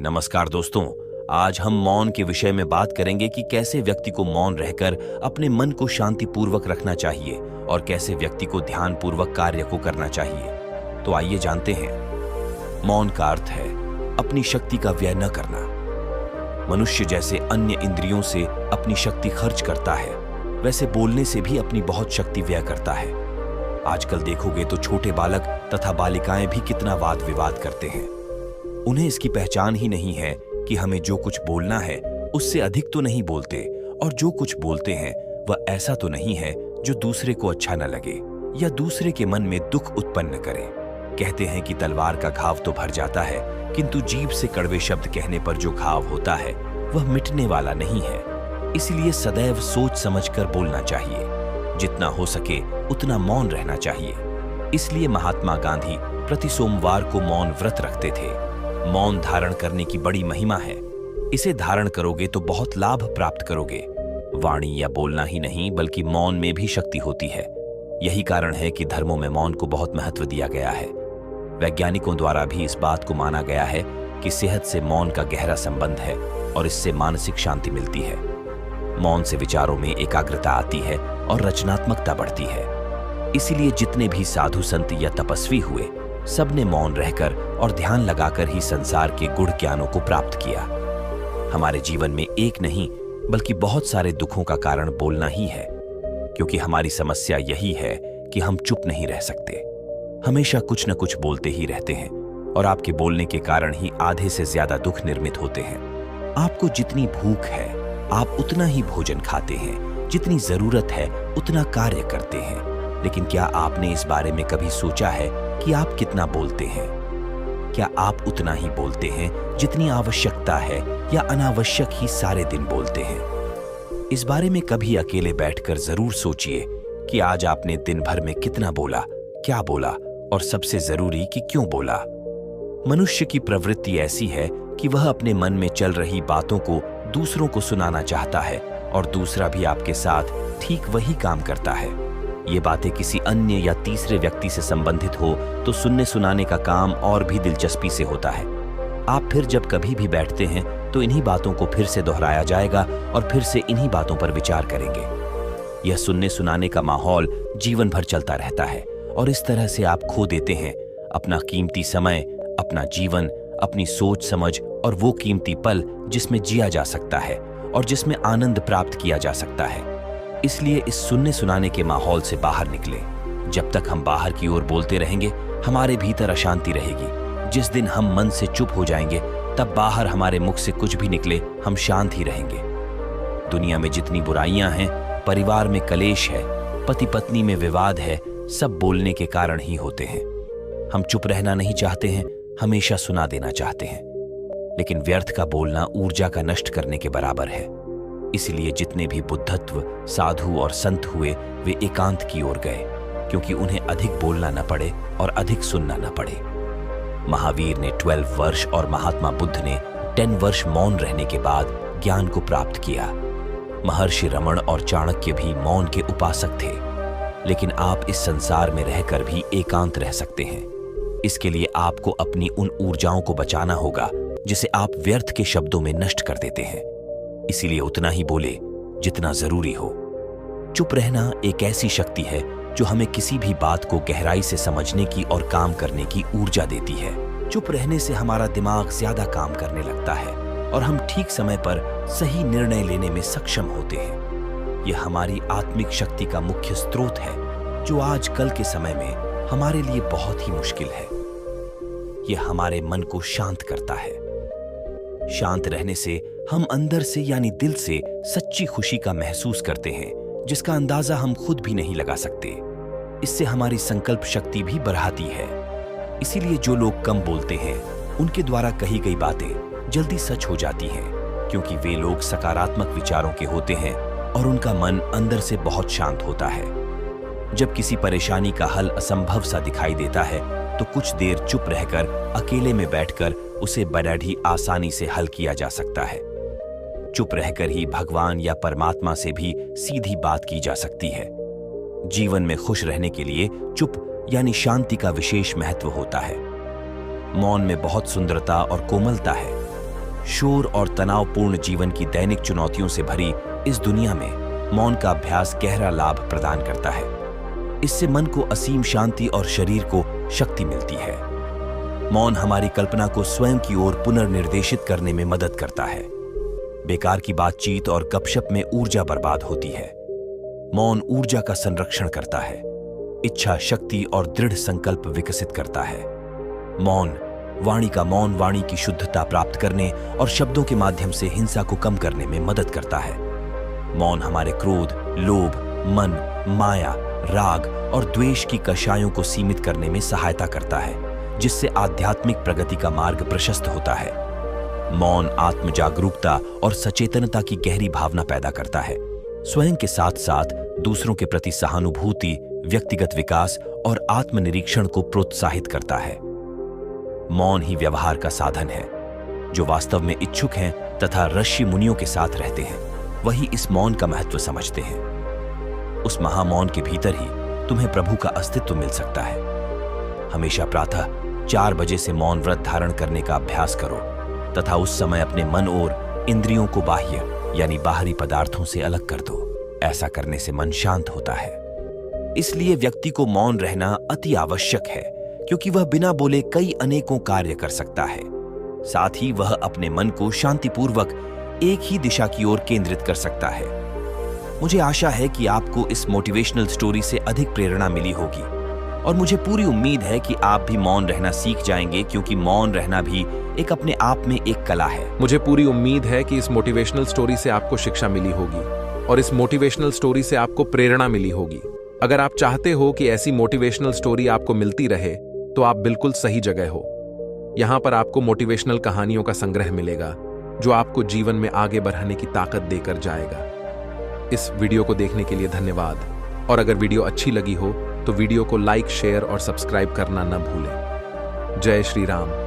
नमस्कार दोस्तों, आज हम मौन के विषय में बात करेंगे कि कैसे व्यक्ति को मौन रहकर अपने मन को शांतिपूर्वक रखना चाहिए और कैसे व्यक्ति को ध्यानपूर्वक कार्य को करना चाहिए। तो आइए जानते हैं। मौन का अर्थ है अपनी शक्ति का व्यय न करना। मनुष्य जैसे अन्य इंद्रियों से अपनी शक्ति खर्च करता है, वैसे बोलने से भी अपनी बहुत शक्ति व्यय करता है। आजकल देखोगे तो छोटे बालक तथा बालिकाएं भी कितना वाद विवाद करते हैं। उन्हें इसकी पहचान ही नहीं है कि हमें जो कुछ बोलना है उससे अधिक तो नहीं बोलते, और जो कुछ बोलते हैं वह ऐसा तो नहीं है जो दूसरे को अच्छा न लगे या दूसरे के मन में दुख उत्पन्न करे। कहते हैं कि तलवार का घाव तो भर जाता है, किंतु जीभ से कड़वे शब्द कहने पर जो घाव होता है वह मिटने वाला नहीं है। इसलिए सदैव सोच समझकर बोलना चाहिए। जितना हो सके उतना मौन रहना चाहिए। इसलिए महात्मा गांधी प्रति सोमवार को मौन व्रत रखते थे। मौन धारण करने की बड़ी महिमा है। इसे धारण करोगे तो बहुत लाभ प्राप्त करोगे। वाणी या बोलना ही नहीं बल्कि मौन में भी शक्ति होती है। यही कारण है कि धर्मों में मौन को बहुत महत्व दिया गया है। वैज्ञानिकों द्वारा भी इस बात को माना गया है कि सेहत से मौन का गहरा संबंध है और इससे मानसिक शांति मिलती है। मौन से विचारों में एकाग्रता आती है और रचनात्मकता बढ़ती है। इसीलिए जितने भी साधु संत या तपस्वी हुए, सबने मौन रहकर और ध्यान लगाकर ही संसार के गुढ़ ज्ञानों को प्राप्त किया। हमारे जीवन में एक नहीं बल्कि बहुत सारे दुखों का कारण बोलना ही है, क्योंकि हमारी समस्या यही है कि हम चुप नहीं रह सकते। हमेशा कुछ न कुछ बोलते ही रहते हैं और आपके बोलने के कारण ही आधे से ज्यादा दुख निर्मित होते हैं। आपको जितनी भूख है आप उतना ही भोजन खाते हैं, जितनी जरूरत है उतना कार्य करते हैं। लेकिन क्या आपने इस बारे में कभी सोचा है कि आप कितना बोलते हैं? क्या आप उतना ही बोलते हैं जितनी आवश्यकता है या अनावश्यक ही सारे दिन बोलते हैं? इस बारे में कभी अकेले बैठकर जरूर सोचिए कि आज आपने दिन भर में कितना बोला, क्या बोला और सबसे जरूरी कि क्यों बोला। मनुष्य की प्रवृत्ति ऐसी है कि वह अपने मन में चल रही बातों को दूसरों को सुनाना चाहता है और दूसरा भी आपके साथ ठीक वही काम करता है। ये बातें किसी अन्य या तीसरे व्यक्ति से संबंधित हो तो सुनने सुनाने का काम और भी दिलचस्पी से होता है। आप फिर जब कभी भी बैठते हैं तो इन्हीं बातों को फिर से दोहराया जाएगा और फिर से इन्हीं बातों पर विचार करेंगे। यह सुनने सुनाने का माहौल जीवन भर चलता रहता है और इस तरह से आप खो देते हैं अपना कीमती समय, अपना जीवन, अपनी सोच समझ और वो कीमती पल जिसमें जिया जा सकता है और जिसमें आनंद प्राप्त किया जा सकता है। इसलिए इस सुनने सुनाने के माहौल से बाहर निकले। जब तक हम बाहर की ओर बोलते रहेंगे हमारे भीतर अशांति रहेगी। जिस दिन हम मन से चुप हो जाएंगे तब बाहर हमारे मुख से कुछ भी निकले हम शांत ही रहेंगे। दुनिया में जितनी बुराइयां हैं, परिवार में कलेश है, पति पत्नी में विवाद है, सब बोलने के कारण ही होते हैं। हम चुप रहना नहीं चाहते हैं, हमेशा सुना देना चाहते हैं। लेकिन व्यर्थ का बोलना ऊर्जा का नष्ट करने के बराबर है। इसलिए जितने भी बुद्धत्व, साधु और संत हुए वे एकांत की ओर गए, क्योंकि उन्हें अधिक बोलना न पड़े और अधिक सुनना न पड़े। महावीर ने 12 वर्ष और महात्मा बुद्ध ने 10 वर्ष मौन रहने के बाद ज्ञान को प्राप्त किया। महर्षि रमण और चाणक्य भी मौन के उपासक थे। लेकिन आप इस संसार में रहकर भी एकांत रह सकते हैं। इसके लिए आपको अपनी उन ऊर्जाओं को बचाना होगा जिसे आप व्यर्थ के शब्दों में नष्ट कर देते हैं। इसीलिए उतना ही बोले जितना जरूरी हो। चुप रहना एक ऐसी शक्ति है जो हमें किसी भी बात को गहराई से समझने की और काम करने की ऊर्जा देती है। चुप रहने से हमारा दिमाग ज्यादा काम करने लगता है और हम ठीक समय पर सही निर्णय लेने में सक्षम होते हैं। यह हमारी आत्मिक शक्ति का मुख्य स्रोत है जो आज कल के समय में हमारे लिए बहुत ही मुश्किल है। यह हमारे मन को शांत करता है। शांत रहने से हम अंदर से यानी दिल से सच्ची खुशी का महसूस करते हैं, जिसका अंदाजा हम खुद भी नहीं लगा सकते। इससे हमारी संकल्प शक्ति भी बढ़ाती है। इसीलिए जो लोग कम बोलते हैं उनके द्वारा कही गई बातें जल्दी सच हो जाती हैं, क्योंकि वे लोग सकारात्मक विचारों के होते हैं और उनका मन अंदर से बहुत शांत होता है। जब किसी परेशानी का हल असंभव सा दिखाई देता है तो कुछ देर चुप रहकर अकेले में बैठकर उसे बड़ी आसानी से हल किया जा सकता है। चुप रहकर ही भगवान या परमात्मा से भी सीधी बात की जा सकती है। जीवन में खुश रहने के लिए चुप यानी शांति का विशेष महत्व होता है। मौन में बहुत सुंदरता और कोमलता है। शोर और तनावपूर्ण जीवन की दैनिक चुनौतियों से भरी इस दुनिया में मौन का अभ्यास गहरा लाभ प्रदान करता है। इससे मन को असीम शांति और शरीर को शक्ति मिलती है। मौन हमारी कल्पना को स्वयं की ओर पुनर्निर्देशित करने में मदद करता है। बेकार की बातचीत और गपशप में ऊर्जा बर्बाद होती है। मौन ऊर्जा का संरक्षण करता है, इच्छा शक्ति और दृढ़ संकल्प विकसित करता है। मौन वाणी की शुद्धता प्राप्त करने और शब्दों के माध्यम से हिंसा को कम करने में मदद करता है। मौन हमारे क्रोध, लोभ, मन, माया, राग और द्वेष की कषायों को सीमित करने में सहायता करता है, जिससे आध्यात्मिक प्रगति का मार्ग प्रशस्त होता है। मौन आत्म जागरूकता और सचेतनता की गहरी भावना पैदा करता है। स्वयं के साथ साथ दूसरों के प्रति सहानुभूति, व्यक्तिगत विकास और आत्मनिरीक्षण को प्रोत्साहित करता है। मौन ही व्यवहार का साधन है। जो वास्तव में इच्छुक हैं तथा ऋषि मुनियों के साथ रहते हैं, वही इस मौन का महत्व समझते हैं। उस महामौन के भीतर ही तुम्हें प्रभु का अस्तित्व मिल सकता है। हमेशा प्रातः 4 बजे से मौन व्रत धारण करने का अभ्यास करो तथा उस समय अपने मन और इंद्रियों को बाह्य यानी बाहरी पदार्थों से अलग कर दो। ऐसा करने से मन शांत होता है। इसलिए व्यक्ति को मौन रहना अति आवश्यक है, क्योंकि वह बिना बोले कई अनेकों कार्य कर सकता है। साथ ही वह अपने मन को शांतिपूर्वक एक ही दिशा की ओर केंद्रित कर सकता है। मुझे आशा है कि आपको इस मोटिवेशनल स्टोरी से अधिक प्रेरणा मिली होगी और मुझे पूरी उम्मीद है कि आप भी मौन रहना सीख जाएंगे, क्योंकि मौन रहना भी एक अपने आप में एक कला है। मुझे पूरी उम्मीद है कि इस मोटिवेशनल स्टोरी से आपको शिक्षा मिली होगी और इस मोटिवेशनल स्टोरी से आपको प्रेरणा मिली होगी। अगर आप चाहते हो कि ऐसी मोटिवेशनल स्टोरी आपको मिलती रहे, तो आप बिल्कुल सही जगह हो। यहाँ पर आपको मोटिवेशनल कहानियों का संग्रह मिलेगा, जो आपको जीवन में आगे बढ़ने की ताकत देकर जाएगा। इस वीडियो को देखने के लिए धन्यवाद, और अगर वीडियो अच्छी लगी हो तो वीडियो को लाइक, शेयर और सब्सक्राइब करना न भूलें। जय श्री राम।